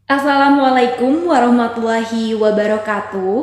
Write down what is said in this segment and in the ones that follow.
Assalamualaikum warahmatullahi wabarakatuh.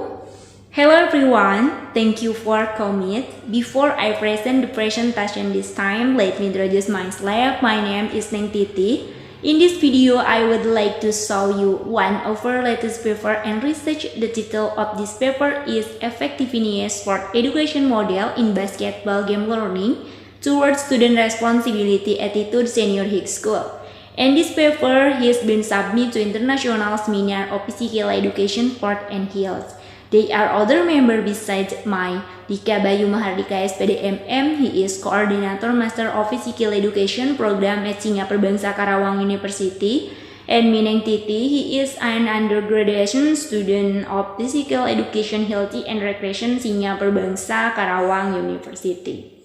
Hello everyone, thank you for coming. Before I present the presentation this time, let me introduce myself. My name is Neng Titih. In this video, I would like to show you one of our latest paper and research. The title of this paper is Efektiviness for Education Model in Basketball Game Learning Towards Student Responsibility Attitude Senior High School. And this paper has been submitted to International Seminar of Physical Education Sport and Health. There are other members besides my Dhika, Bayu, Mahardhika, S.Pd, M.M. He is Coordinator Master of Physical Education Program at Singapore Bangsa Karawang University. And Neng Titih, he is an undergraduate student of Physical Education, Healthy and Recreation Singapore Bangsa Karawang University.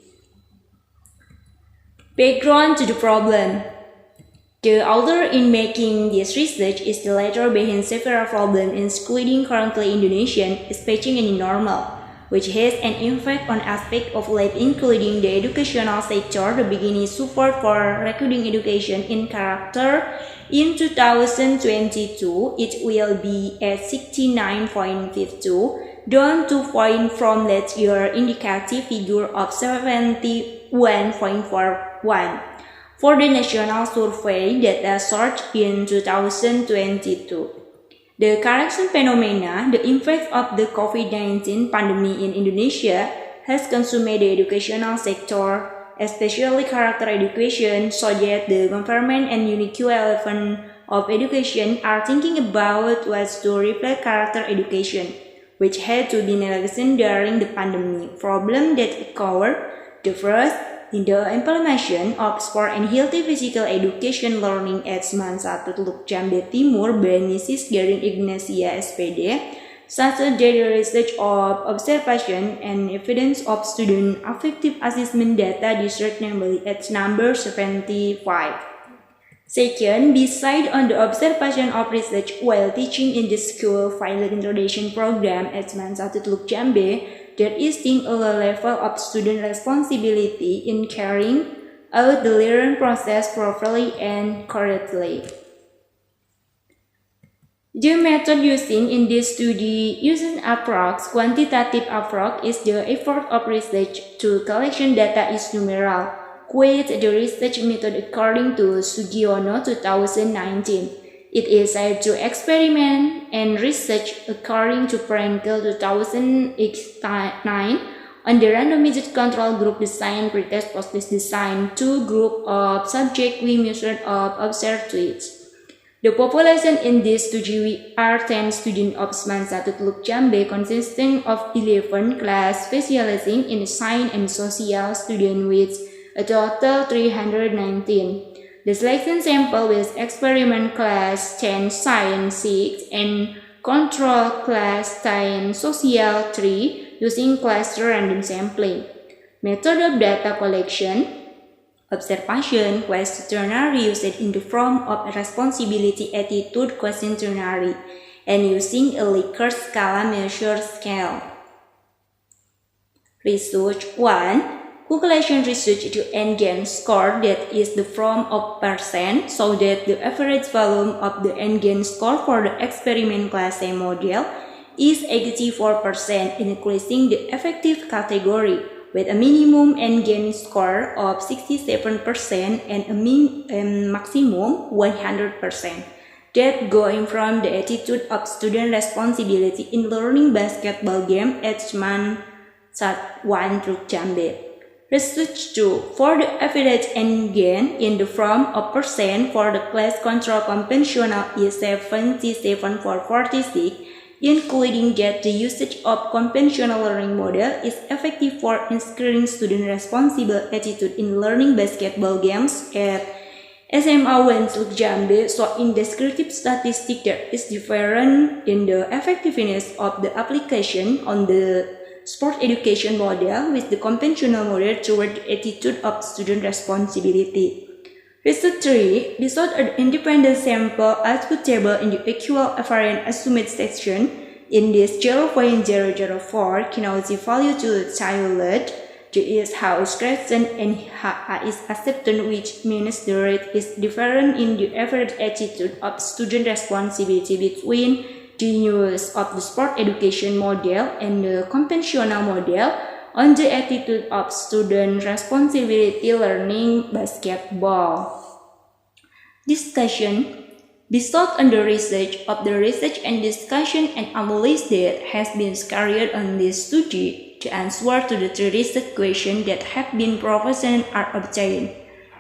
Background to the problem. The author in making this research is the latter behind several problems in schooling currently in Indonesia, especially in normal, which has an impact on aspects of life including the educational sector. The beginning support for recruiting education in character. In 2022, it will be at 69.52, down 2 points from last year indicative figure of 71.41. For the national survey data search in 2022. The correction phenomena, the impact of the COVID-19 pandemic in Indonesia has consumed the educational sector, especially character education, so that the government and unique element of education are thinking about ways to reflect character education, which had to be neglected during the pandemic. Problem that occurred, the first, in the implementation of sport and healthy physical education learning at Seman 1 Teluk Jambe Timur by Mrs. Garin Ignacia S.Pd, such as the research of observation and evidence of student affective assessment data discernible at number 75. Second, beside on the observation of research while teaching in the school pilot introduction program at Seman 1 Teluk Jambe, there is still a level of student responsibility in carrying out the learning process properly and correctly. The method using in this study using approach, quantitative approach, is the effort of research to collection data is numeral. Quote the research method according to Sugiono 2019. It is said to experiment and research according to Frankel 2009 on the randomized control group design, pretest post-test design, two group of subject we measured of observed tweets. The population in this study are 10 students of Seman 1 Teluk Jambe consisting of 11 class specializing in science and social students with a total 319. The selection sample with experiment class 10 science 6 and control class 10 social 3 using cluster random sampling. Method of data collection, observation questionnaire used in the form of responsibility attitude questionnaire and using a Likert scala measure scale. Research 1. Calculation research to endgame score that is the form of percent so that the average volume of the endgame score for the experiment class A model is 84%, increasing the effective category with a minimum endgame score of 67% and a maximum 100%. That going from the attitude of student responsibility in learning basketball game at Seman 1 Teluk Jambe. Research 2. For the average endgain in the form of percent for the class control conventional is 77.46, including that the usage of conventional learning model is effective for instilling student responsible attitude in learning basketball games at SMA 1 Teluk Jambe. So in descriptive statistic there is difference in the effectiveness of the application on the sport education model with the conventional model toward the attitude of student responsibility. Research 3. Result an independent sample output table in the equal afferent assumed section. In this 0.004 cumulative value to child, G is how is present and H is acceptance, which means the rate is different in the average attitude of student responsibility between the use of the sport education model and the conventional model on the attitude of student responsibility learning basketball. Discussion. Based on the research and discussion and analysis that has been carried on this study, the answer to the three research questions that have been proposed are obtained.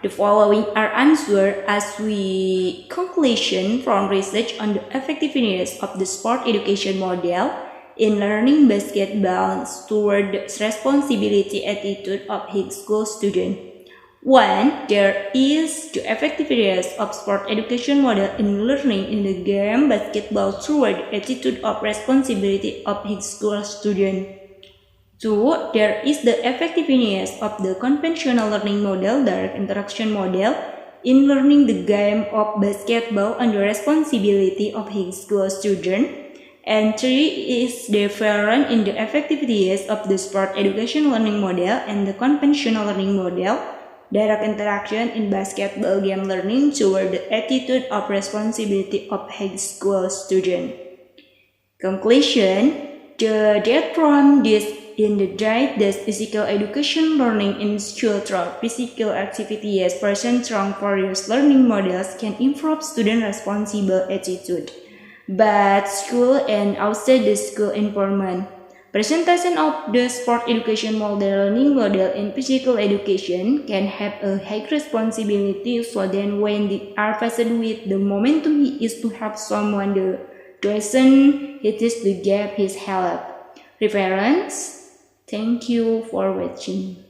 The following are answered as we conclusion from research on the effectiveness of the sport education model in learning basketball toward the responsibility attitude of high school students. 1. There is the effectiveness of sport education model in learning in the game basketball toward the attitude of responsibility of high school students. 2. There is the effectiveness of the conventional learning model, direct interaction model, in learning the game of basketball on the responsibility of high school students. And 3 is different in the effectiveness of the sport education learning model and the conventional learning model, direct interaction in basketball game learning toward the attitude of responsibility of high school students. Conclusion. The data from this indicate that physical education learning in school through physical activity as present through various learning models can improve student responsible attitude, but school and outside the school environment. Presentation of the sport education model learning model in physical education can have a high responsibility, so then when they are faced with the momentum is to help someone the doesn't it is to give his help. Reference. Thank you for watching.